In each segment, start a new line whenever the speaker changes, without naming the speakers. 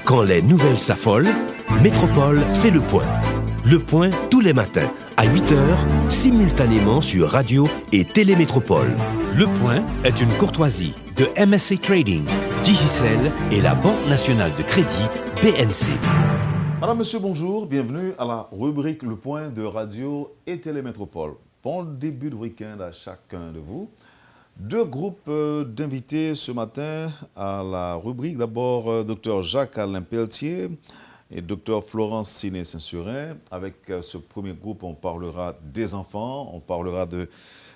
Quand les nouvelles s'affolent, Métropole fait le point. Le point tous les matins, à 8h, simultanément sur Radio et Télémétropole. Le point est une courtoisie de MSC Trading, Digicel et la Banque nationale de crédit, BNC.
Madame, monsieur, bonjour. Bienvenue à la rubrique Le Point de Radio et Télémétropole. Bon début de week-end à chacun de vous. Deux groupes d'invités ce matin à la rubrique. D'abord, Dr Jacques-Alain Pelletier et Dr Florence Siné-Saint-Surin. Avec ce premier groupe, on parlera des enfants, on parlera de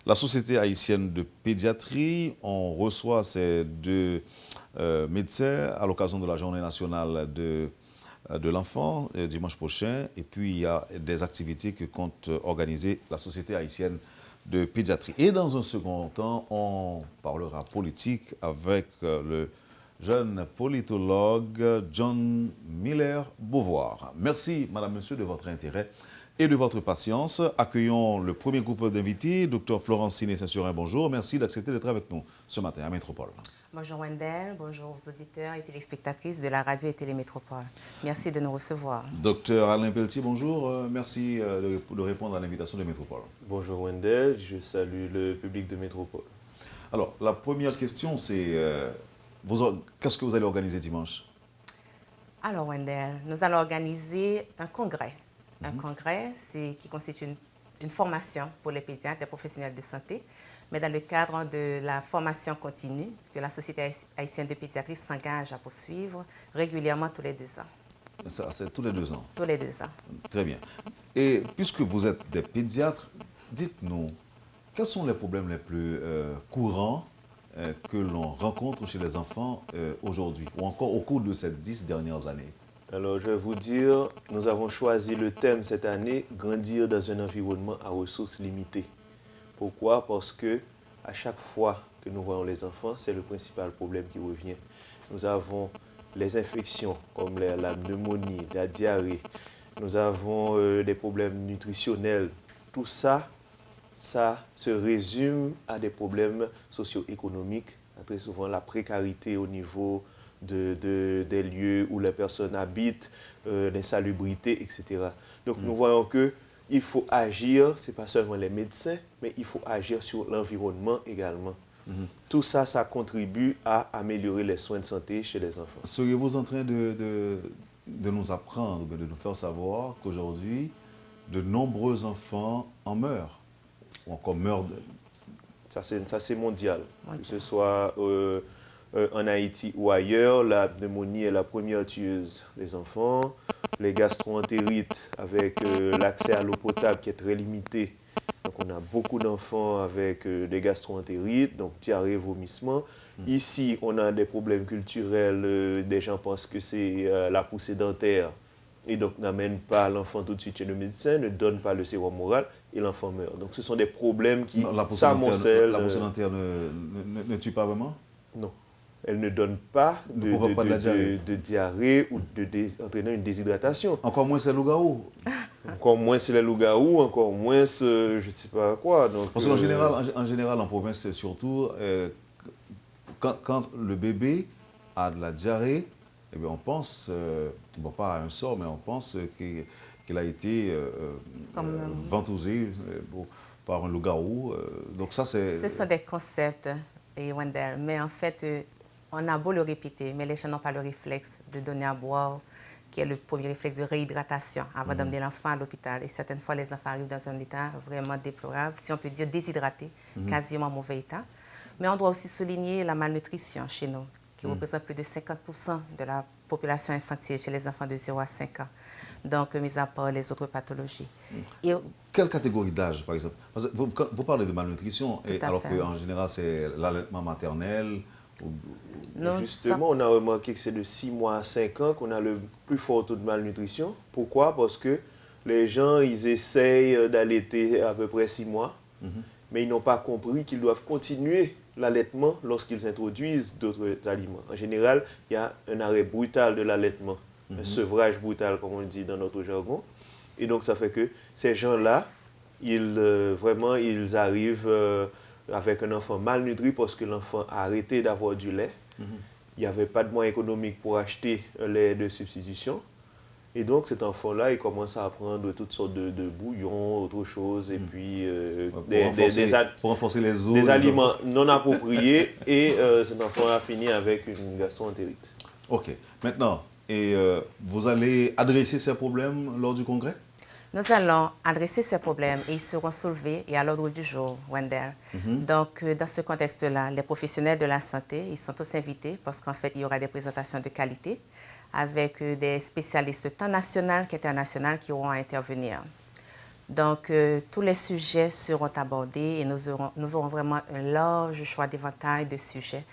la Société haïtienne de pédiatrie. On reçoit ces deux médecins à l'occasion de la Journée nationale de l'enfant dimanche prochain. Et puis, il y a des activités que compte organiser la Société haïtienne de pédiatrie. Et dans un second temps, on parlera politique avec le jeune politologue John Miller-Beauvoir. Merci, madame, monsieur, de votre intérêt et de votre patience. Accueillons le premier groupe d'invités, Dr Florence Siné-Saint-Surin. Bonjour, merci d'accepter d'être avec nous ce matin à Métropole.
Bonjour Wendell, bonjour aux auditeurs et téléspectatrices de la radio et Télémétropole. Merci de nous recevoir.
Docteur Alain Pelletier, bonjour. Merci de répondre à l'invitation de Métropole.
Bonjour Wendell, je salue le public de Métropole.
Alors, la première question, c'est qu'est-ce que vous allez organiser dimanche?
Alors Wendell, nous allons organiser un congrès. Un congrès qui constitue une formation pour les pédiatres et professionnels de santé, mais dans le cadre de la formation continue que la Société haïtienne de pédiatrie s'engage à poursuivre régulièrement tous les 2 ans.
Ça, c'est tous les 2 ans?
Tous les 2 ans.
Très bien. Et puisque vous êtes des pédiatres, dites-nous, quels sont les problèmes les plus courants que l'on rencontre chez les enfants aujourd'hui, ou encore au cours de ces 10 dernières années?
Alors, je vais vous dire, nous avons choisi le thème cette année, grandir dans un environnement à ressources limitées. Pourquoi? Parce que à chaque fois que nous voyons les enfants, c'est le principal problème qui revient. Nous avons les infections comme la pneumonie, la diarrhée. Nous avons des problèmes nutritionnels. Tout ça, ça se résume à des problèmes socio-économiques. Très souvent, la précarité au niveau des lieux où les personnes habitent, l'insalubrité, etc. Donc, nous voyons que il faut agir, ce n'est pas seulement les médecins, mais il faut agir sur l'environnement également. Tout ça, ça contribue à améliorer les soins de santé chez les enfants.
Seriez-vous en train de nous apprendre, de nous faire savoir qu'aujourd'hui, de nombreux enfants en meurent, ou encore meurent
Ça, c'est mondial. Que ce soit en Haïti ou ailleurs, la pneumonie est la première tueuse des enfants. Les gastro-entérites avec l'accès à l'eau potable qui est très limité. Donc on a beaucoup d'enfants avec des gastro-entérites, donc diarrhée, vomissement. Ici, on a des problèmes culturels. Des gens pensent que c'est la poussée dentaire et donc n'amènent pas l'enfant tout de suite chez le médecin, ne donnent pas le sérum oral et l'enfant meurt. Donc ce sont des problèmes qui s'amoncellent.
La poussée dentaire ne tue pas vraiment?
Non. Elle ne donne pas de diarrhée ou entraînant une déshydratation.
Encore moins c'est le loup-garou.
Encore moins c'est le loup-garou, encore moins je ne sais pas quoi. Donc,
parce qu'en général, en province, surtout, quand le bébé a de la diarrhée, eh bien, on pense, bon, pas à un sort, mais on pense qu'il a été ventousé par un loup-garou. Donc ça, c'est...
Ce sont des concepts, Wendell, mais en fait... on a beau le répéter, mais les gens n'ont pas le réflexe de donner à boire, qui est le premier réflexe de réhydratation avant d'emmener l'enfant à l'hôpital. Et certaines fois, les enfants arrivent dans un état vraiment déplorable, si on peut dire déshydraté, quasiment mauvais état. Mais on doit aussi souligner la malnutrition chez nous, qui représente plus de 50% de la population infantile chez les enfants de 0 à 5 ans. Donc, mis à part les autres pathologies. Et,
quelle catégorie d'âge, par exemple? Parce que vous parlez de malnutrition, alors qu'en général, c'est l'allaitement maternel.
Non, justement, on a remarqué que c'est de 6 mois à 5 ans qu'on a le plus fort taux de malnutrition. Pourquoi? Parce que les gens, ils essayent d'allaiter à peu près 6 mois, mais ils n'ont pas compris qu'ils doivent continuer l'allaitement lorsqu'ils introduisent d'autres aliments. En général, il y a un arrêt brutal de l'allaitement, un sevrage brutal, comme on le dit dans notre jargon. Et donc, ça fait que ces gens-là, ils arrivent avec un enfant malnutri parce que l'enfant a arrêté d'avoir du lait. il n'y avait pas de moyens économiques pour acheter un lait de substitution. Et donc cet enfant-là, il commence à prendre toutes sortes de bouillons, autre chose, et puis
pour renforcer les os,
des aliments non appropriés. Et cet enfant a fini avec une gastro-entérite.
Ok. Maintenant, vous allez adresser ces problèmes lors du congrès?
Nous allons adresser ces problèmes et ils seront soulevés et à l'ordre du jour, Wendell. Donc, dans ce contexte-là, les professionnels de la santé, ils sont tous invités parce qu'en fait, il y aura des présentations de qualité avec des spécialistes tant nationaux qu'internationaux qui auront à intervenir. Donc, tous les sujets seront abordés et nous aurons vraiment un large choix d'éventail de sujets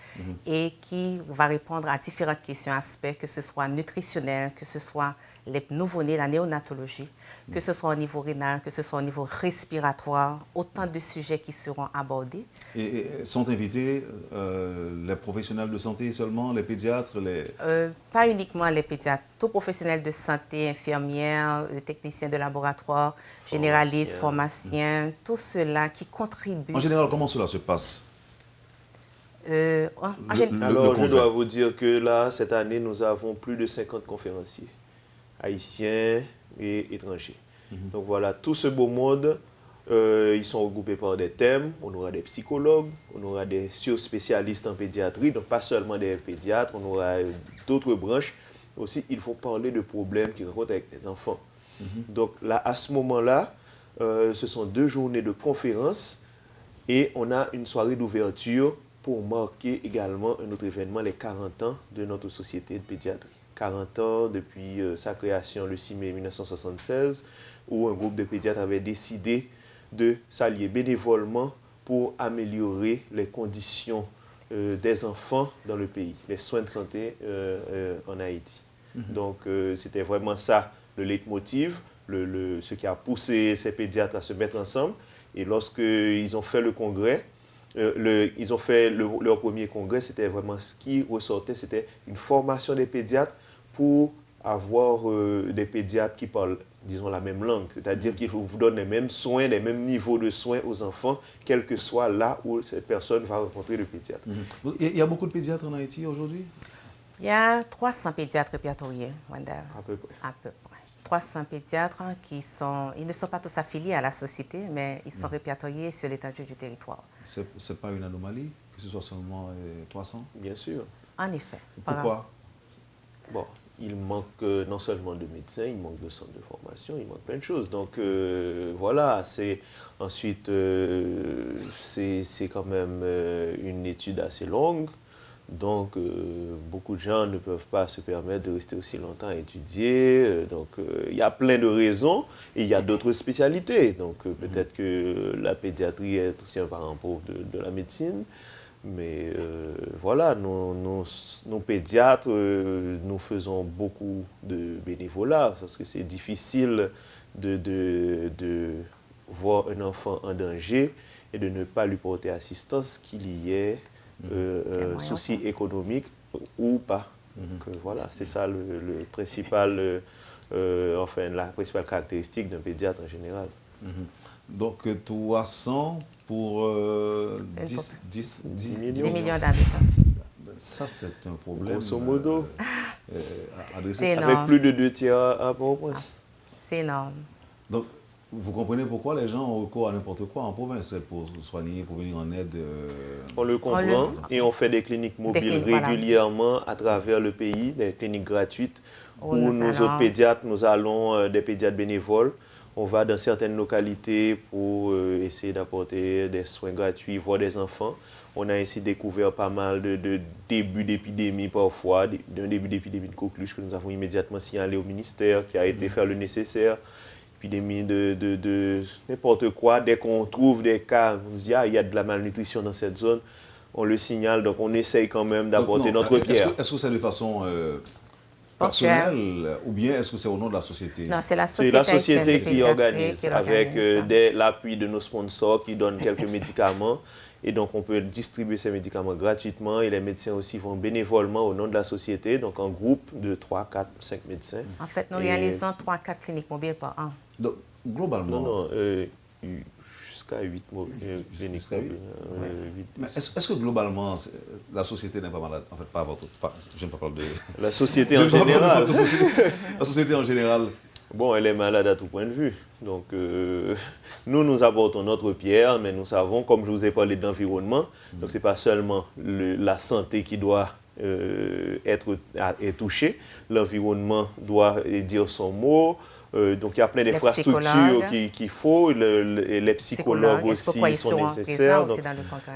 et qui va répondre à différentes questions, aspects, que ce soit nutritionnel, que ce soit les nouveau-nés, la néonatologie, que ce soit au niveau rénal, que ce soit au niveau respiratoire, autant de sujets qui seront abordés.
Et sont invités les professionnels de santé seulement, les pédiatres,
pas uniquement les pédiatres, tous professionnels de santé, infirmières, techniciens de laboratoire, généralistes, pharmaciens, tout cela qui contribuent.
En général, comment cela se passe?
Alors, je dois vous dire que là, cette année, nous avons plus de 50 conférenciers, haïtiens et étrangers. Donc voilà, tout ce beau monde, ils sont regroupés par des thèmes. On aura des psychologues, on aura des spécialistes en pédiatrie, donc pas seulement des pédiatres, on aura d'autres branches. Aussi, il faut parler de problèmes qu'ils rencontrent avec les enfants. Donc là, à ce moment-là, ce sont 2 journées de conférences et on a une soirée d'ouverture pour marquer également un autre événement, les 40 ans de notre société de pédiatrie. 40 ans depuis sa création le 6 mai 1976, où un groupe de pédiatres avait décidé de s'allier bénévolement pour améliorer les conditions des enfants dans le pays, les soins de santé en Haïti. Donc c'était vraiment ça le leitmotiv, ce qui a poussé ces pédiatres à se mettre ensemble. Et lorsqu'ils ont fait le congrès, ils ont fait leur premier congrès, c'était vraiment ce qui ressortait, c'était une formation des pédiatres pour avoir des pédiatres qui parlent, disons, la même langue. C'est-à-dire qu'ils vous donnent les mêmes soins, les mêmes niveaux de soins aux enfants, quel que soit là où cette personne va rencontrer le pédiatre.
Il y a beaucoup de pédiatres en Haïti aujourd'hui?
Il y a 300 pédiatres répertoriés, Wendell.
À peu près.
À peu près. 300 pédiatres ils ne sont pas tous affiliés à la société, mais ils sont répertoriés sur l'étendue du territoire.
Ce n'est pas une anomalie que ce soit seulement 300?
Bien sûr.
En effet.
Pourquoi?
Bon, il manque non seulement de médecins, il manque de centres de formation, il manque plein de choses. Donc voilà, ensuite, c'est quand même une étude assez longue. Donc, beaucoup de gens ne peuvent pas se permettre de rester aussi longtemps à étudier. Donc, il y a plein de raisons et il y a d'autres spécialités. Donc, peut-être que la pédiatrie est aussi un parent pauvre de la médecine. Mais voilà, nos pédiatres, nous faisons beaucoup de bénévolat parce que c'est difficile de voir un enfant en danger et de ne pas lui porter assistance, qu'il y ait souci économique ou pas. Donc, voilà, c'est ça le principal, la principale caractéristique d'un pédiatre en général.
Donc 300 pour 10
millions d'habitants.
Ça, c'est un problème.
Grosso modo,
avec
plus de 2 tiers à Port-au-Prince.
C'est énorme.
Donc, vous comprenez pourquoi les gens ont recours à n'importe quoi en province pour soigner, pour venir en aide.
On le comprend et on fait des cliniques mobiles régulièrement à travers le pays, des cliniques gratuites où nos autres pédiatres, nous allons des pédiatres bénévoles. On va dans certaines localités pour essayer d'apporter des soins gratuits, voir des enfants. On a ainsi découvert pas mal de débuts d'épidémie parfois, d'un début d'épidémie de coqueluche que nous avons immédiatement signalé au ministère, qui a été faire le nécessaire. Épidémie de n'importe quoi. Dès qu'on trouve des cas, on se dit il y a de la malnutrition dans cette zone, on le signale, donc on essaye quand même d'apporter notre pierre.
Est-ce que c'est de façon personnelle ou bien est-ce que c'est au nom de la société?
Non, c'est la
société qui organise avec l'appui de nos sponsors qui donnent quelques médicaments. Et donc, on peut distribuer ces médicaments gratuitement et les médecins aussi vont bénévolement au nom de la société, donc en groupe de 3, 4, 5 médecins.
En fait, nous réalisons 3 à 4 cliniques mobiles par an.
Donc, globalement...
Non, jusqu'à 8
Jusqu'à 8. Mais est-ce que globalement, la société n'est pas malade? En fait, je ne parle pas de...
La société en général.
La société en général.
Bon, elle est malade à tout point de vue. Donc, nous apportons notre pierre, mais nous savons, comme je vous ai parlé d'environnement, donc ce n'est pas seulement la santé qui doit être touchée, l'environnement doit dire son mot. Donc, il y a plein d'infrastructures qu'il faut, les psychologues aussi sont nécessaires. Donc,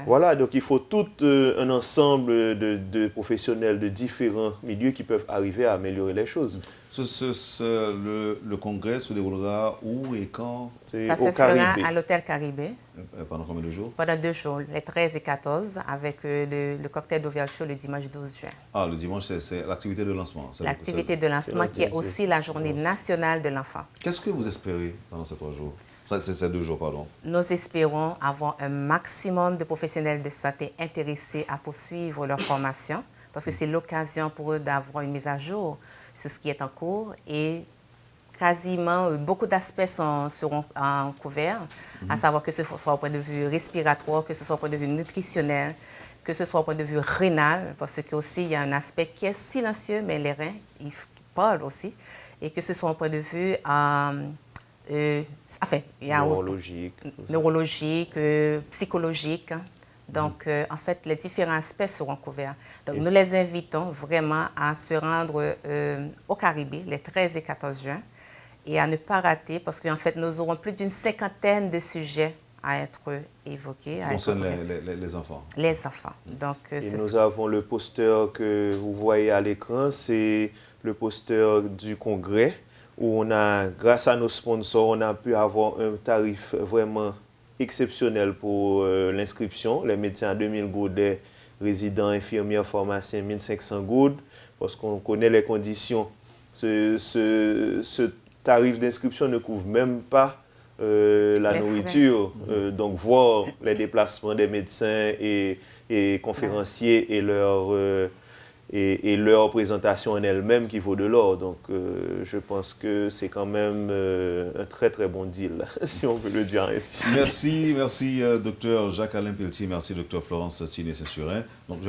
voilà, donc il faut tout un ensemble de professionnels de différents milieux qui peuvent arriver à améliorer les choses.
Le congrès se déroulera où et quand?
Ça se fera à l'hôtel Caribé.
Pendant combien de jours?
Pendant 2 jours, les 13 et 14, avec le cocktail d'ouverture le dimanche 12 juin.
Ah, le dimanche, c'est l'activité de lancement.
L'activité de lancement qui est aussi la journée nationale de l'enfant.
Qu'est-ce que vous espérez pendant ces 3 jours? Ces 2 jours, pardon.
Nous espérons avoir un maximum de professionnels de santé intéressés à poursuivre leur formation, parce que c'est l'occasion pour eux d'avoir une mise à jour sur ce qui est en cours et quasiment beaucoup d'aspects seront couverts, à savoir que ce soit au point de vue respiratoire, que ce soit au point de vue nutritionnel, que ce soit au point de vue rénal, parce qu'il y a un aspect qui est silencieux, mais les reins, ils parlent aussi, et que ce soit au point de vue neurologique, psychologique. Donc, en fait, les différents aspects seront couverts. Donc, nous les invitons vraiment à se rendre au Caribé les 13 et 14 juin et à ne pas rater parce qu'en fait, nous aurons plus d'une 50aine de sujets à être évoqués.
Qui concernent les enfants.
Les enfants. Donc,
et nous avons le poster que vous voyez à l'écran, c'est le poster du congrès où on a, grâce à nos sponsors, on a pu avoir un tarif vraiment exceptionnel pour l'inscription. Les médecins à 2000 goudes, résidents, infirmières, pharmaciens, 1500 goudes, parce qu'on connaît les conditions. Ce tarif d'inscription ne couvre même pas la nourriture. Donc, voir les déplacements des médecins et conférenciers et leur présentation en elle-même qui vaut de l'or. Donc, je pense que c'est quand même un très, très bon deal, si on peut le dire ainsi.
Merci, docteur Jacques-Alain Pelletier. Merci, docteur Florence Siné-Saint-Surin. Donc,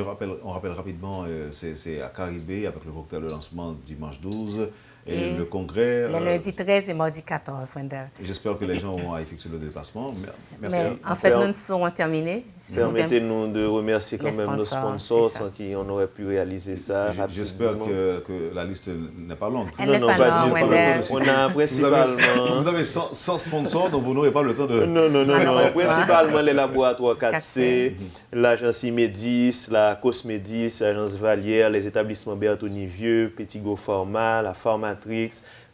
on rappelle rapidement, c'est à Caribé, avec le cocktail de lancement dimanche 12. Et le congrès...
Le lundi 13 et mardi 14, Wendell.
J'espère que les gens vont effectuer le déplacement. Merci.
Mais en fait, nous ne serons terminés.
Permettez-nous de remercier quand même nos sponsors sans qui on aurait pu réaliser ça.
J'espère que la liste n'est pas longue.
Non, pas du tout. On a principalement...
Vous avez 100 sponsors, donc vous n'aurez pas le temps de...
Non. Principalement les laboratoires 4C, l'agence Imedis, la Cosmedis, l'agence Valière, les établissements Bertoni-Vieux, Petitgo Pharma, la Pharmatrix,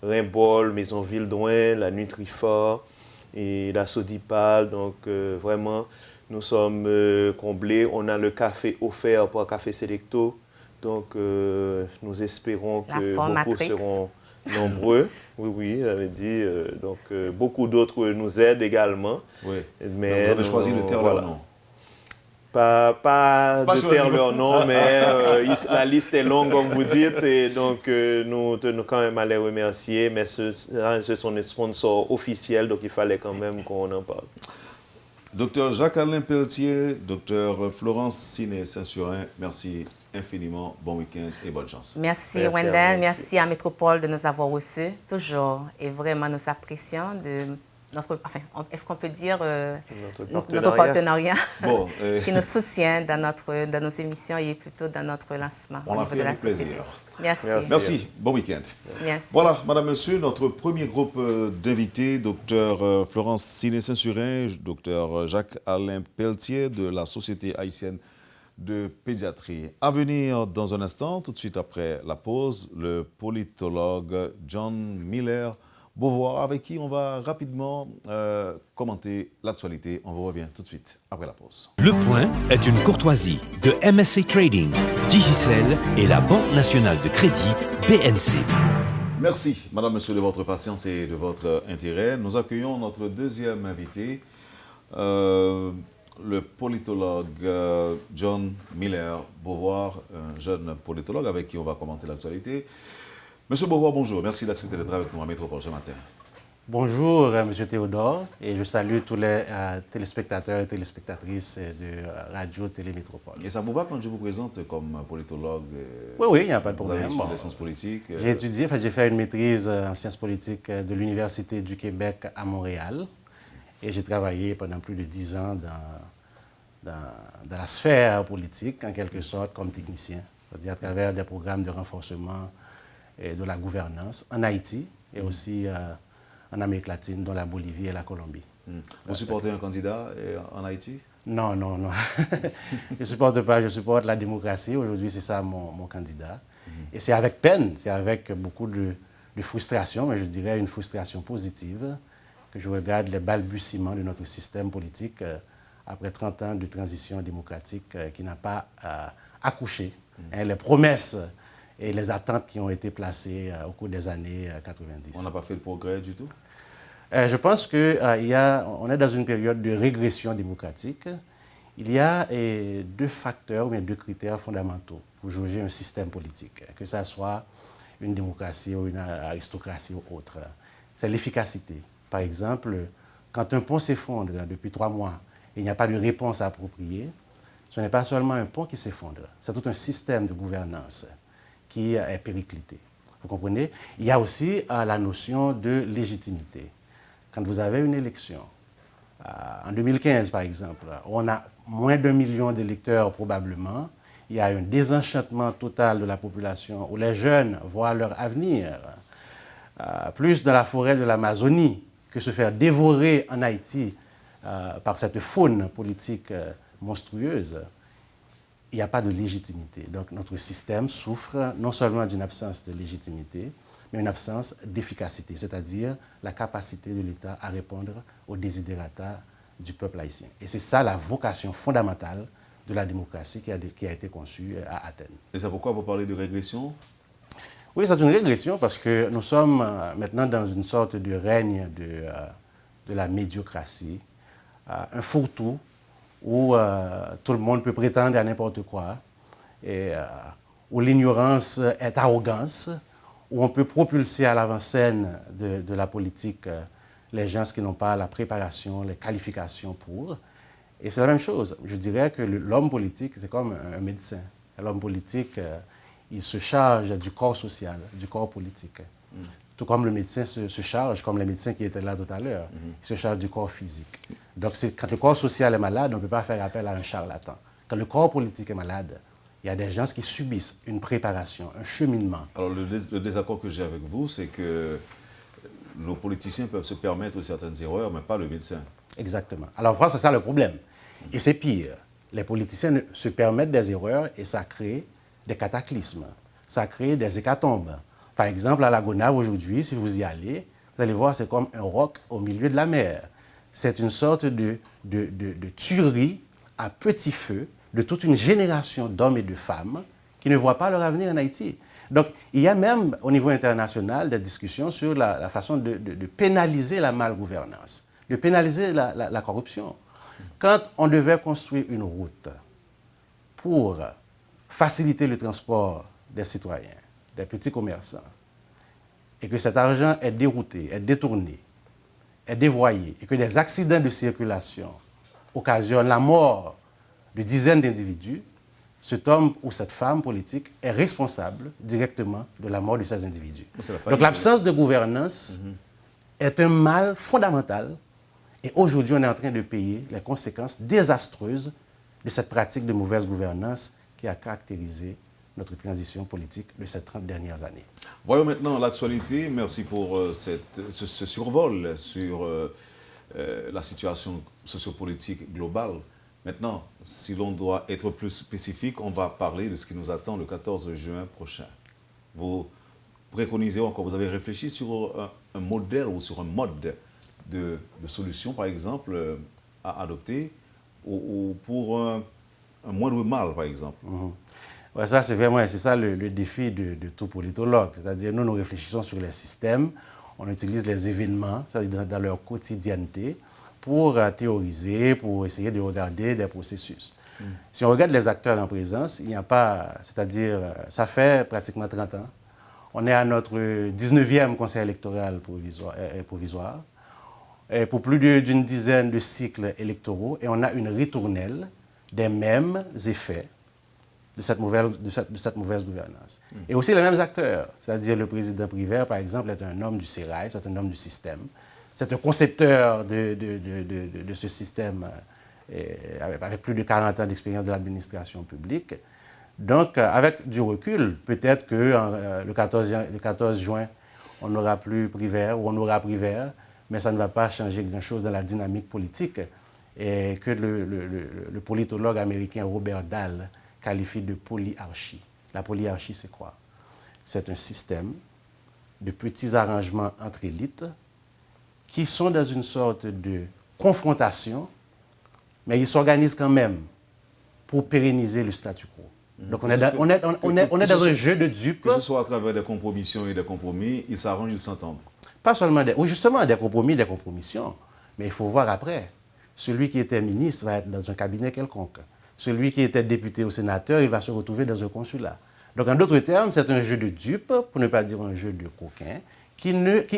Rimbol, Maison Vildouin, la Nutrifort et la Sodipal. Donc vraiment, nous sommes comblés. On a le café offert par Café Selecto. Donc nous espérons que beaucoup seront nombreux. Oui, j'avais dit. Donc beaucoup d'autres nous aident également.
Oui. Mais vous avez choisi de taire leur nom.
Pas de taire leur nom, mais la liste est longue, comme vous dites, et donc nous tenons quand même à les remercier, mais ce sont des sponsors officiels, donc il fallait quand même qu'on en parle.
Docteur Jacques-Alain Pelletier, docteur Florence Siné-Saint-Surin, merci infiniment, bon week-end et bonne chance.
Merci Wendell, merci à Métropole de nous avoir reçus, toujours, et vraiment nous apprécions de... est-ce qu'on peut dire notre partenariat qui nous soutient dans nos émissions et plutôt dans notre lancement.
On a fait avec plaisir.
Merci.
Bon week-end.
Merci.
Voilà, madame, monsieur, notre premier groupe d'invités, docteur Florence Siné-Saint-Surin, docteur Jacques-Alain Pelletier de la Société haïtienne de pédiatrie. À venir dans un instant, tout de suite après la pause, le politologue John Miller Beauvoir, avec qui on va rapidement commenter l'actualité. On vous revient tout de suite après la pause.
Le Point est une courtoisie de MSC Trading, Digicel et la Banque nationale de crédit BNC.
Merci, madame, monsieur, de votre patience et de votre intérêt. Nous accueillons notre deuxième invité, le politologue John Miller Beauvoir, un jeune politologue avec qui on va commenter l'actualité. Monsieur Beauvoir, bonjour. Merci d'accepter d'être avec nous à Métropole ce matin.
Bonjour, M. Théodore, et je salue tous les téléspectateurs et téléspectatrices de Radio Télémétropole.
Et ça vous va quand je vous présente comme politologue?
Oui, il n'y a pas de
Vous
problème.
avez étudié les sciences politiques?
J'ai étudié, j'ai fait une maîtrise en sciences politiques de l'Université du Québec à Montréal, et j'ai travaillé pendant plus de 10 ans dans la sphère politique, en quelque sorte, comme technicien, c'est-à-dire à travers des programmes de renforcement de la gouvernance en Haïti et aussi en Amérique latine, dont la Bolivie et la Colombie.
Vous supportez un candidat en Haïti?
Non. Je ne supporte pas, je supporte la démocratie. Aujourd'hui, c'est ça mon candidat. Et c'est avec peine, c'est avec beaucoup de frustration, mais je dirais une frustration positive, que je regarde les balbutiements de notre système politique après 30 ans de transition démocratique qui n'a pas accouché. Les promesses et les attentes qui ont été placées au cours des années 90.
On n'a pas fait de progrès du tout?
Je pense qu'on est dans une période de régression démocratique. Il y a deux facteurs, ou deux critères fondamentaux pour juger un système politique, que ce soit une démocratie ou une aristocratie ou autre. C'est l'efficacité. Par exemple, quand un pont s'effondre depuis 3 mois et il n'y a pas de réponse appropriée, ce n'est pas seulement un pont qui s'effondre, c'est tout un système de gouvernance qui est périclité. Vous comprenez? Il y a aussi la notion de légitimité. Quand vous avez une élection, en 2015 par exemple, on a moins d'1 million d'électeurs probablement, il y a un désenchantement total de la population où les jeunes voient leur avenir plus dans la forêt de l'Amazonie que se faire dévorer en Haïti par cette faune politique monstrueuse. Il n'y a pas de légitimité. Donc notre système souffre non seulement d'une absence de légitimité, mais une absence d'efficacité, c'est-à-dire la capacité de l'État à répondre aux desiderata du peuple haïtien. Et c'est ça la vocation fondamentale de la démocratie qui a été conçue à Athènes.
Et c'est pourquoi vous parlez de régression?
Oui, c'est une régression parce que nous sommes maintenant dans une sorte de règne de la médiocratie, un fourre-tout où tout le monde peut prétendre à n'importe quoi, et où l'ignorance est arrogance, où on peut propulser à l'avant-scène de la politique les gens qui n'ont pas la préparation, les qualifications pour. Et c'est la même chose. Je dirais que l'homme politique, c'est comme un médecin. L'homme politique, il se charge du corps social, du corps politique. Tout comme le médecin se charge, comme les médecins qui étaient là tout à l'heure, il se charge du corps physique. Donc quand le corps social est malade, on ne peut pas faire appel à un charlatan. Quand le corps politique est malade, il y a des gens qui subissent une préparation, un cheminement.
Alors le désaccord que j'ai avec vous, c'est que nos politiciens peuvent se permettre certaines erreurs, mais pas le médecin.
Exactement. Alors voilà, c'est ça le problème. Et c'est pire. Les politiciens se permettent des erreurs et ça crée des cataclysmes. Ça crée des hécatombes. Par exemple, à la Gonâve aujourd'hui, si vous y allez, vous allez voir, c'est comme un roc au milieu de la mer. C'est une sorte de tuerie à petit feu de toute une génération d'hommes et de femmes qui ne voient pas leur avenir en Haïti. Donc, il y a même au niveau international des discussions sur la façon de pénaliser la malgouvernance, de pénaliser la corruption. Quand on devait construire une route pour faciliter le transport des citoyens, des petits commerçants, et que cet argent est dérouté, est détourné, est dévoyé, et que des accidents de circulation occasionnent la mort de dizaines d'individus, cet homme ou cette femme politique est responsable directement de la mort de ces individus. Donc l'absence de gouvernance est un mal fondamental, et aujourd'hui on est en train de payer les conséquences désastreuses de cette pratique de mauvaise gouvernance qui a caractérisé notre transition politique de ces 30 dernières années.
Voyons maintenant l'actualité. Merci pour ce survol sur la situation sociopolitique globale. Maintenant, si l'on doit être plus spécifique, on va parler de ce qui nous attend le 14 juin prochain. Vous préconisez encore, vous avez réfléchi sur un modèle ou sur un mode de solution, par exemple, à adopter ou pour un moindre mal, par exemple.
Ouais, ça, c'est ça le défi de tout politologue. C'est-à-dire, nous réfléchissons sur les systèmes, on utilise les événements, c'est-à-dire dans leur quotidienneté, pour théoriser, pour essayer de regarder des processus. Si on regarde les acteurs en présence, il n'y a pas, c'est-à-dire, ça fait pratiquement 30 ans On est à notre 19e conseil électoral provisoire pour plus d'une dizaine de cycles électoraux et on a une ritournelle des mêmes effets de cette mauvaise gouvernance. Et aussi les mêmes acteurs, c'est-à-dire le président Privert, par exemple, est un homme du sérail, c'est un homme du système. C'est un concepteur de ce système avec plus de 40 ans d'expérience de l'administration publique. Donc, avec du recul, peut-être que le 14 juin, on n'aura plus Privert ou on aura Privert, mais ça ne va pas changer grand-chose dans la dynamique politique et que le politologue américain Robert Dahl qualifie de polyarchie. La polyarchie, c'est quoi? C'est un système de petits arrangements entre élites qui sont dans une sorte de confrontation, mais ils s'organisent quand même pour pérenniser le statu quo. Donc on est dans un jeu de dupes.
Que ce soit à travers des compromissions et des compromis, ils s'arrangent, ils s'entendent.
Pas seulement justement des compromis, des compromissions, mais il faut voir après. Celui qui était ministre va être dans un cabinet quelconque. Celui qui était député ou sénateur, il va se retrouver dans un consulat. Donc, en d'autres termes, c'est un jeu de dupes, pour ne pas dire un jeu de coquins, qui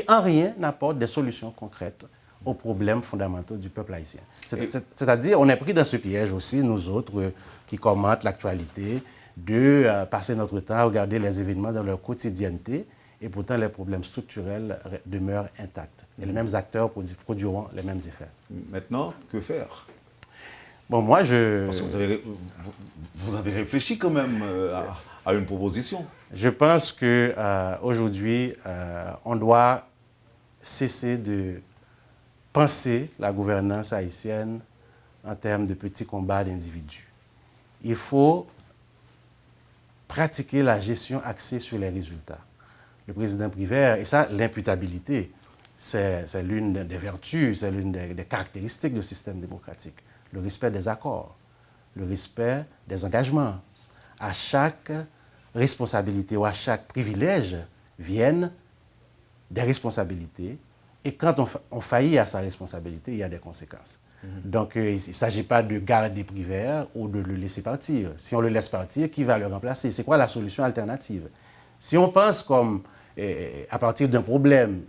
en rien n'apporte des solutions concrètes aux problèmes fondamentaux du peuple haïtien. C'est-à-dire, on est pris dans ce piège aussi, nous autres, qui commentent l'actualité, de passer notre temps à regarder les événements dans leur quotidienneté, et pourtant les problèmes structurels demeurent intacts. Et les mêmes acteurs produiront les mêmes effets. Maintenant,
que faire?
Bon, moi, Parce
que vous avez réfléchi quand même à une proposition.
Je pense qu'aujourd'hui, on doit cesser de penser la gouvernance haïtienne en termes de petits combats d'individus. Il faut pratiquer la gestion axée sur les résultats. Le président Privert, et ça, l'imputabilité, c'est l'une des vertus, c'est l'une des caractéristiques du système démocratique. Le respect des accords, le respect des engagements. À chaque responsabilité ou à chaque privilège viennent des responsabilités. Et quand on faillit à sa responsabilité, il y a des conséquences. Donc, il ne s'agit pas de garder Privert ou de le laisser partir. Si on le laisse partir, qui va le remplacer? C'est quoi la solution alternative? Si on pense comme à partir d'un problème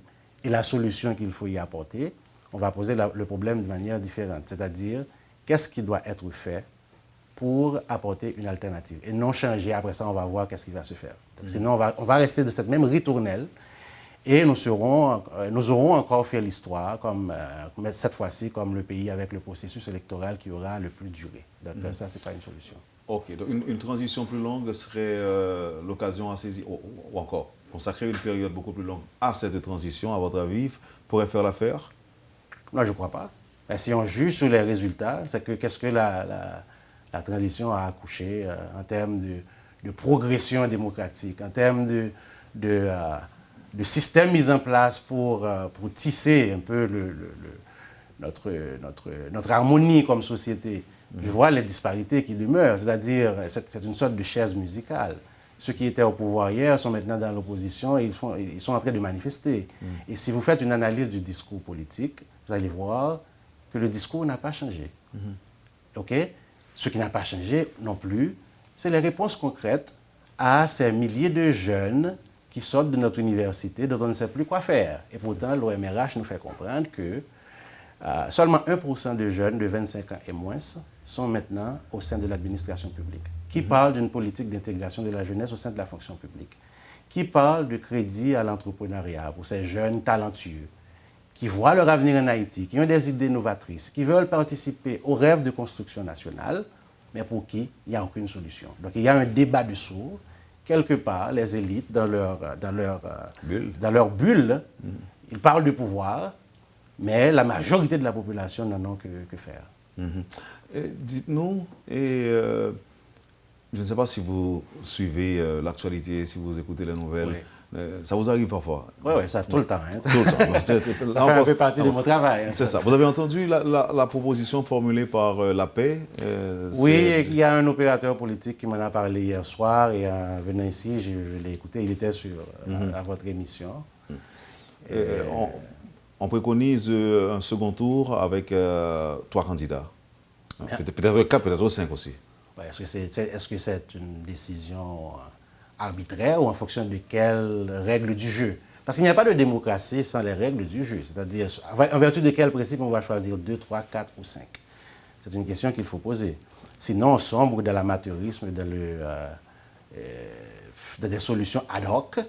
et la solution qu'il faut y apporter, on va poser le problème de manière différente. C'est-à-dire, qu'est-ce qui doit être fait pour apporter une alternative et non changer. Après ça, on va voir qu'est-ce qui va se faire. Donc, sinon, on va rester de cette même ritournelle et nous aurons encore fait l'histoire, mais cette fois-ci, comme le pays avec le processus électoral qui aura le plus duré. Donc, ça, ce n'est pas une solution.
OK. Donc, une transition plus longue serait l'occasion à saisir, ou encore consacrer une période beaucoup plus longue à cette transition, à votre avis, pourrait faire l'affaire?
Non, je ne crois pas. Mais si on juge sur les résultats, c'est que qu'est-ce que la transition a accouché en termes de progression démocratique, en termes de système mis en place pour tisser un peu notre harmonie comme société. Je vois les disparités qui demeurent, c'est-à-dire c'est une sorte de chaise musicale. Ceux qui étaient au pouvoir hier sont maintenant dans l'opposition et ils sont en train de manifester. Et si vous faites une analyse du discours politique, vous allez voir que le discours n'a pas changé. OK? Ce qui n'a pas changé non plus, c'est les réponses concrètes à ces milliers de jeunes qui sortent de notre université dont on ne sait plus quoi faire. Et pourtant, l'OMRH nous fait comprendre que seulement 1% de jeunes de 25 ans et moins sont maintenant au sein de l'administration publique. Qui parle d'une politique d'intégration de la jeunesse au sein de la fonction publique. Qui parle de crédit à l'entrepreneuriat pour ces jeunes talentueux qui voient leur avenir en Haïti, qui ont des idées novatrices, qui veulent participer au rêve de construction nationale, mais pour qui il n'y a aucune solution. Donc il y a un débat de sourds. Quelque part, les élites, dans leur bulle, ils parlent de pouvoir, mais la majorité de la population n'en a que faire.
Dites-nous, je ne sais pas si vous suivez l'actualité, si vous écoutez les nouvelles. Oui. Ça vous arrive parfois?
Oui, ça tout le temps. Hein.
Tout le temps.
Ça fait un peu partie de mon travail. Hein.
C'est ça. Vous avez entendu la proposition formulée par la paix?
Oui, il y a un opérateur politique qui m'en a parlé hier soir et en venant ici, je l'ai écouté. Il était à votre émission.
On préconise un second tour avec 3 candidats. Peut-être 4, peut-être 5 aussi.
Est-ce que c'est une décision arbitraire ou en fonction de quelles règles du jeu. Parce qu'il n'y a pas de démocratie sans les règles du jeu. C'est-à-dire, en vertu de quel principe on va choisir 2, 3, 4 ou 5. C'est une question qu'il faut poser. Sinon, on sombre dans l'amateurisme, dans des solutions ad hoc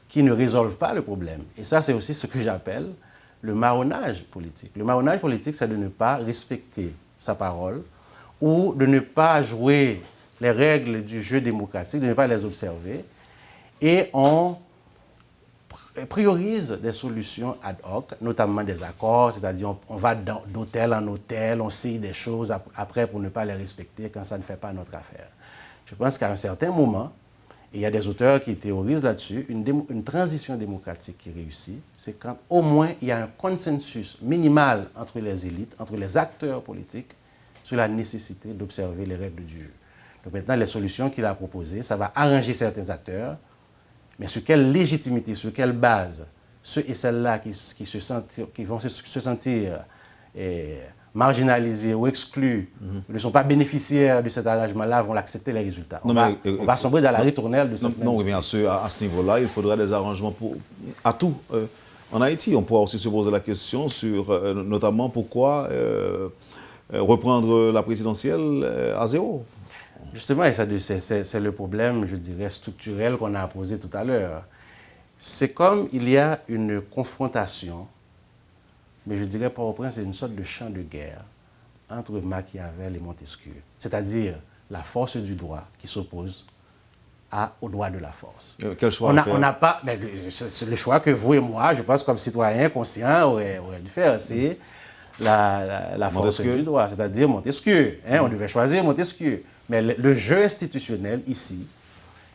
qui ne résolvent pas le problème. Et ça, c'est aussi ce que j'appelle le marronnage politique. Le marronnage politique, c'est de ne pas respecter sa parole ou de ne pas jouer les règles du jeu démocratique, de ne pas les observer. Et on priorise des solutions ad hoc, notamment des accords, c'est-à-dire on va d'hôtel en hôtel, on signe des choses après pour ne pas les respecter quand ça ne fait pas notre affaire. Je pense qu'à un certain moment, et il y a des auteurs qui théorisent là-dessus, une transition démocratique qui réussit, c'est quand au moins il y a un consensus minimal entre les élites, entre les acteurs politiques, sur la nécessité d'observer les règles du jeu. Donc maintenant, les solutions qu'il a proposées, ça va arranger certains acteurs, mais sur quelle légitimité, sur quelle base, ceux et celles-là qui vont se sentir marginalisés ou exclus, ne sont pas bénéficiaires de cet arrangement-là, vont l'accepter les résultats. On va sombrer dans la ritournelle de cette
Non, oui, bien sûr, à ce niveau-là, il faudra des arrangements à tout. En Haïti, on pourra aussi se poser la question sur notamment pourquoi reprendre la présidentielle à zéro.
Justement, et c'est le problème, je dirais, structurel qu'on a posé tout à l'heure. C'est comme il y a une confrontation, mais je dirais pas au prince, c'est une sorte de champ de guerre entre Machiavel et Montesquieu. C'est-à-dire la force du droit qui s'oppose au droit de la force.
Quel choix
on n'a pas... C'est le choix que vous et moi, je pense, comme citoyens conscients, auraient dû faire. C'est la force du droit, c'est-à-dire Montesquieu. On devait choisir Montesquieu. Mais le jeu institutionnel, ici,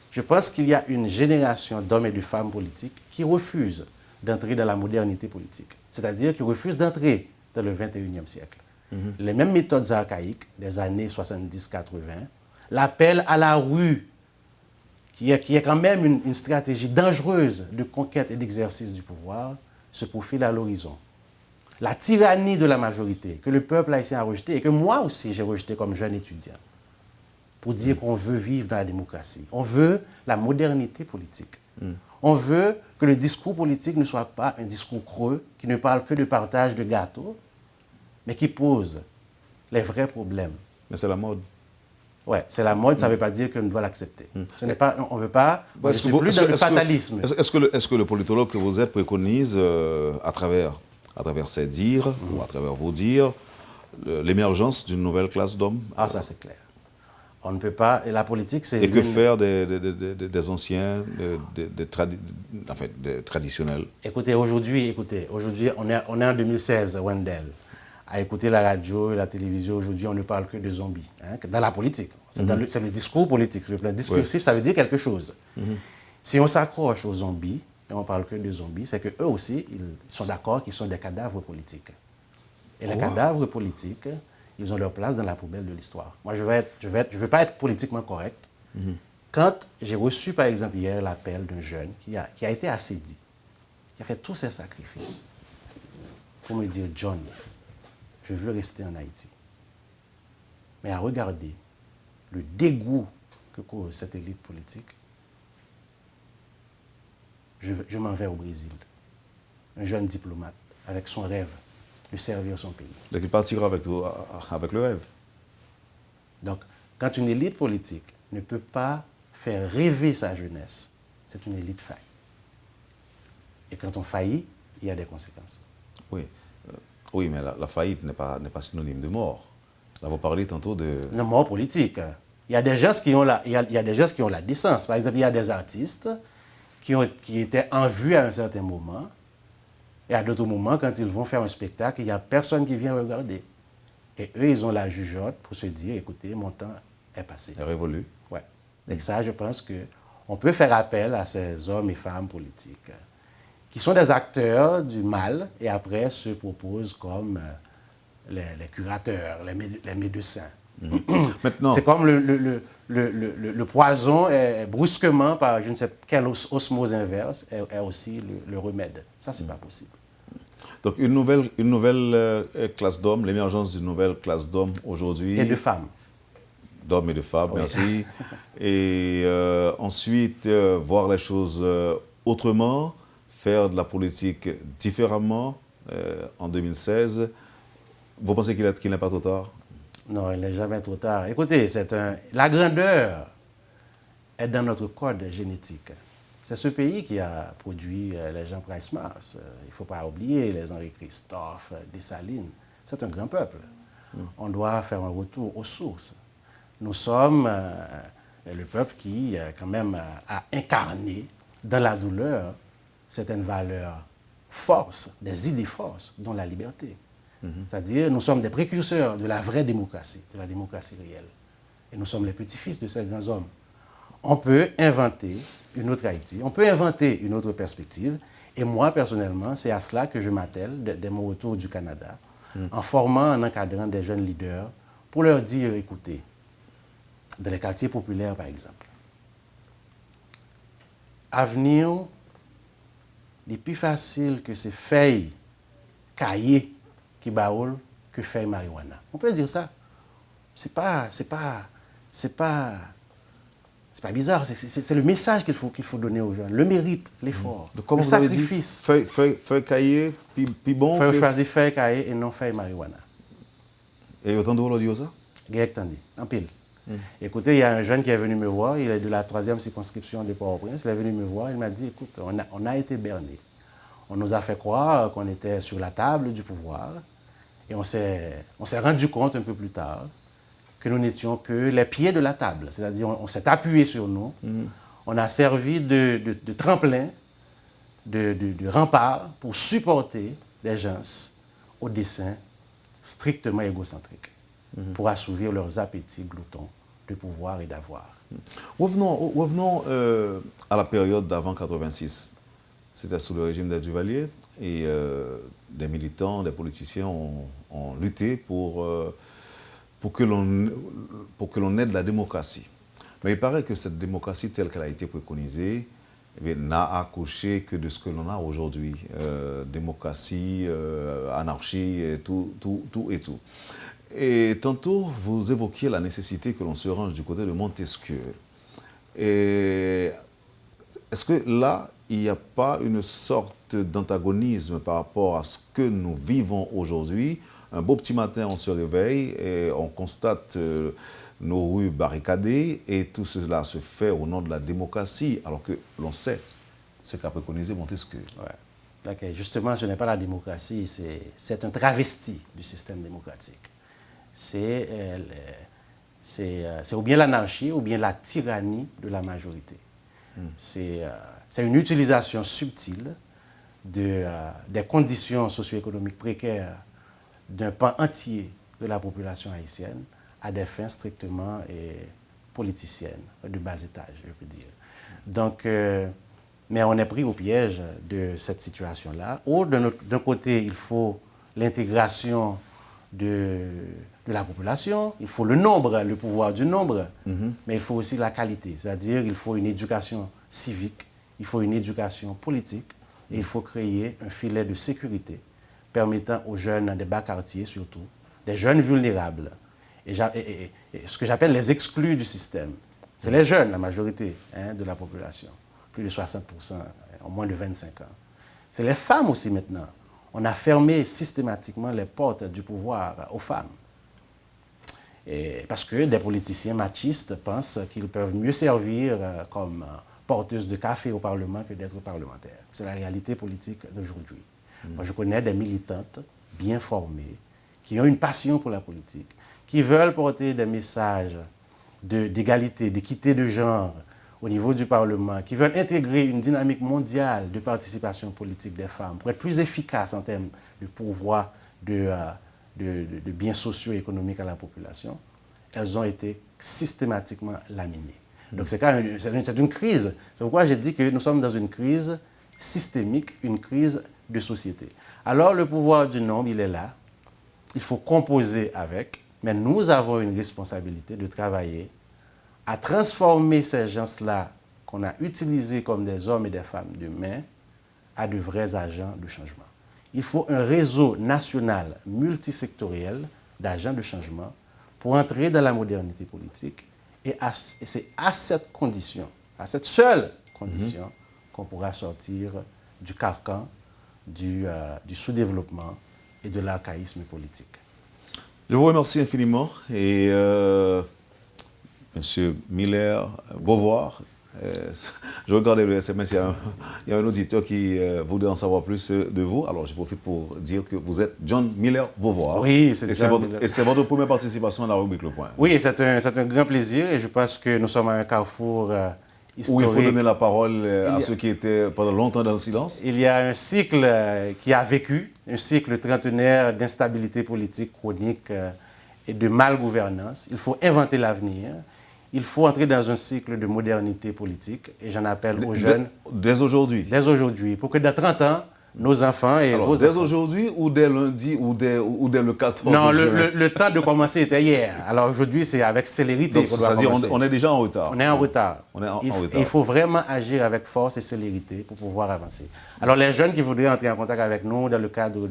je pense qu'il y a une génération d'hommes et de femmes politiques qui refusent d'entrer dans la modernité politique. C'est-à-dire qui refusent d'entrer dans le 21e siècle. Les mêmes méthodes archaïques des années 70-80, l'appel à la rue, qui est quand même une stratégie dangereuse de conquête et d'exercice du pouvoir, se profile à l'horizon. La tyrannie de la majorité, que le peuple haïtien a rejeté et que moi aussi j'ai rejeté comme jeune étudiant, pour dire qu'on veut vivre dans la démocratie. On veut la modernité politique. On veut que le discours politique ne soit pas un discours creux, qui ne parle que de partage de gâteaux, mais qui pose les vrais problèmes.
Mais c'est la mode.
Oui, c'est la mode, ça ne veut pas dire qu'on doit l'accepter. Ce n'est pas, on ne veut pas, je ne suis plus dans le fatalisme.
Est-ce que le politologue que vous êtes préconise, à travers ses dires, ou à travers vos dires, l'émergence d'une nouvelle classe d'hommes?
Ah, ça c'est clair. On ne peut pas, et la politique c'est...
Et que faire des anciens, des traditionnels? Écoutez,
aujourd'hui, on est en 2016, Wendell. À écouter la radio et la télévision, aujourd'hui, on ne parle que de zombies. Dans la politique. C'est le discours politique. Le plan discursif, ça veut dire quelque chose. Si on s'accroche aux zombies, et on ne parle que de zombies, c'est qu'eux aussi, ils sont d'accord qu'ils sont des cadavres politiques. Et les cadavres politiques, ils ont leur place dans la poubelle de l'histoire. Moi, je veux pas être politiquement correct. Quand j'ai reçu, par exemple, hier, l'appel d'un jeune qui a été assédi, qui a fait tous ses sacrifices, pour me dire, John, je veux rester en Haïti. Mais à regarder le dégoût que cause cette élite politique, je m'en vais au Brésil. Un jeune diplomate, avec son rêve de servir son pays.
Donc il partira avec le rêve.
Donc, quand une élite politique ne peut pas faire rêver sa jeunesse, c'est une élite faillie. Et quand on faillit, il y a des conséquences.
Oui, mais la faillite n'est pas synonyme de mort. Là, vous parlez tantôt de...
Non, mort politique. Il y a des gens qui ont la décence. Par exemple, il y a des artistes qui étaient en vue à un certain moment. Et à d'autres moments, quand ils vont faire un spectacle, il n'y a personne qui vient regarder. Et eux, ils ont la jugeote pour se dire, écoutez, mon temps est passé.
Est révolu.
Oui. Donc ça, je pense qu'on peut faire appel à ces hommes et femmes politiques qui sont des acteurs du mal et après se proposent comme les curateurs, les médecins.
Maintenant,
c'est comme le poison est brusquement, par je ne sais quelle osmose inverse, est aussi le remède. Ça, c'est pas possible.
Donc une nouvelle classe d'hommes, l'émergence d'une nouvelle classe d'hommes aujourd'hui.
Et de femmes.
d'hommes et de femmes,
Oui.
merci. Et ensuite, voir les choses autrement, faire de la politique différemment en 2016. Vous pensez qu'il n'est pas trop tard?
Non, il n'est jamais trop tard. Écoutez, la grandeur est dans notre code génétique. C'est ce pays qui a produit les Jean Price-Mars. Il ne faut pas oublier les Henri Christophe, Dessalines. C'est un grand peuple. On doit faire un retour aux sources. Nous sommes le peuple qui, quand même, a incarné dans la douleur certaines valeurs forces, des idées forces, dont la liberté. C'est-à-dire, nous sommes des précurseurs de la vraie démocratie, de la démocratie réelle. Et nous sommes les petits-fils de ces grands hommes. On peut inventer une autre Haïti, on peut inventer une autre perspective. Et moi, personnellement, c'est à cela que je m'attelle dès mon retour du Canada, en formant, en encadrant des jeunes leaders pour leur dire, écoutez, dans les quartiers populaires, par exemple, avenir est plus facile que ces feuilles cahiers qui baoulent que feuilles marijuana. On peut dire ça. C'est pas bizarre, c'est le message qu'il faut donner aux jeunes. Le mérite, l'effort,
Comme
le
vous avez dit,
sacrifice.
feuille cahier, puis bon.
Il faut choisir feuille cahier et non feuille marijuana.
Et autant de vous dire ça?
Directement, en pile. Écoutez, il y a un jeune qui est venu me voir, il est de la 3e circonscription de Port-au-Prince, il est venu me voir, il m'a dit, écoute, on a été berné. On nous a fait croire qu'on était sur la table du pouvoir et on s'est rendu compte un peu plus tard que nous n'étions que les pieds de la table. C'est-à-dire on s'est appuyé sur nous, on a servi de tremplin, de rempart pour supporter les gens au dessein strictement égocentrique, pour assouvir leurs appétits gloutons de pouvoir et d'avoir.
Revenons à la période d'avant 86. C'était sous le régime des Duvalier et des militants, des politiciens ont lutté pour que l'on ait de la démocratie. Mais il paraît que cette démocratie telle qu'elle a été préconisée n'a accouché que de ce que l'on a aujourd'hui. Démocratie, anarchie, et tout. Et tantôt, vous évoquiez la nécessité que l'on se range du côté de Montesquieu. Et est-ce que là, il n'y a pas une sorte d'antagonisme par rapport à ce que nous vivons aujourd'hui? Un beau petit matin, on se réveille et on constate nos rues barricadées et tout cela se fait au nom de la démocratie, alors que l'on sait ce qu'a préconisé Montesquieu.
Ouais. Okay. Justement, ce n'est pas la démocratie, c'est un travesti du système démocratique. C'est ou bien l'anarchie ou bien la tyrannie de la majorité. C'est une utilisation subtile des conditions socio-économiques précaires d'un pan entier de la population haïtienne à des fins strictement politiciennes, de bas étage, je peux dire. Donc, mais on est pris au piège de cette situation-là. D'un côté, il faut l'intégration de la population, il faut le nombre, le pouvoir du nombre, mais il faut aussi la qualité, c'est-à-dire il faut une éducation civique, il faut une éducation politique, et il faut créer un filet de sécurité permettant aux jeunes des bas quartiers surtout, des jeunes vulnérables, et ce que j'appelle les exclus du système. C'est les jeunes, la majorité de la population, plus de 60%, en moins de 25 ans. C'est les femmes aussi maintenant. On a fermé systématiquement les portes du pouvoir aux femmes. Parce que des politiciens machistes pensent qu'ils peuvent mieux servir comme porteuses de café au Parlement que d'être parlementaires. C'est la réalité politique d'aujourd'hui. Moi, je connais des militantes bien formées, qui ont une passion pour la politique, qui veulent porter des messages d'égalité, d'équité de genre au niveau du Parlement, qui veulent intégrer une dynamique mondiale de participation politique des femmes pour être plus efficaces en termes de pourvoi de biens sociaux et économiques à la population. Elles ont été systématiquement laminées. Donc c'est une crise. C'est pourquoi j'ai dit que nous sommes dans une crise systémique, une crise de société. Alors le pouvoir du nombre, il est là. Il faut composer avec, mais nous avons une responsabilité de travailler à transformer ces gens-là qu'on a utilisés comme des hommes et des femmes de main à de vrais agents de changement. Il faut un réseau national multisectoriel d'agents de changement pour entrer dans la modernité politique. Et c'est à cette condition, à cette seule condition, qu'on pourra sortir du carcan, du sous-développement et de l'archaïsme politique.
Je vous remercie infiniment. Et M. Miller-Beauvoir, je regardais le SMS, il y a un auditeur qui voudrait en savoir plus de vous. Alors, je profite pour dire que vous êtes John Miller-Beauvoir.
Oui, c'est John Miller.
Et c'est votre première participation à la rubrique Le Point.
Oui, c'est un grand plaisir et je pense que nous sommes à un carrefour historique.
Où il faut donner la parole à ceux qui étaient pendant longtemps dans le silence.
Il y a un cycle qui a vécu, un cycle trentenaire d'instabilité politique chronique et de mal-gouvernance. Il faut inventer l'avenir. Il faut entrer dans un cycle de modernité politique et j'en appelle aux jeunes.
Dès aujourd'hui?
Dès aujourd'hui, pour que dans 30 ans, nos enfants et vos
dès
enfants...
aujourd'hui ou dès lundi ou dès le 14
Non,
juin?
le temps de commencer était hier. Alors aujourd'hui, c'est avec célérité qu'on doit commencer.
C'est-à-dire on est déjà en retard.
On est en retard.
On est en retard.
Il faut vraiment agir avec force et célérité pour pouvoir avancer. Alors les jeunes qui voudraient entrer en contact avec nous dans le cadre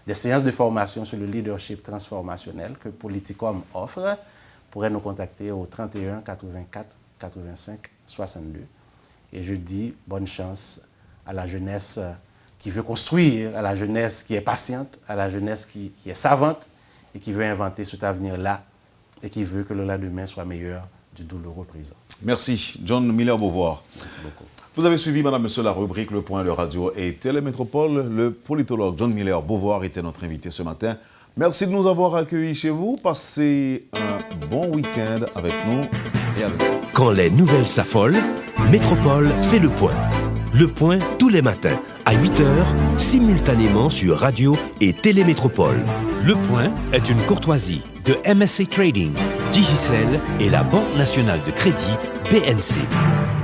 des séances de formation sur le leadership transformationnel que Politicom offre, pourraient nous contacter au 31 84 85 62. Et je dis bonne chance à la jeunesse qui veut construire, à la jeunesse qui est patiente, à la jeunesse qui est savante et qui veut inventer cet avenir-là et qui veut que le lendemain soit meilleur du douloureux présent.
Merci, John Miller-Beauvoir.
Merci beaucoup.
Vous avez suivi, Madame, Monsieur, la rubrique Le Point de Radio et Télémétropole. Le politologue John Miller-Beauvoir était notre invité ce matin. Merci de nous avoir accueillis chez vous. Passez un bon week-end avec nous et à demain.
Quand les nouvelles s'affolent, Métropole fait le point. Le point tous les matins à 8h, simultanément sur Radio et Télémétropole. Le point est une courtoisie de MSC Trading, Digicel et la Banque nationale de crédit BNC.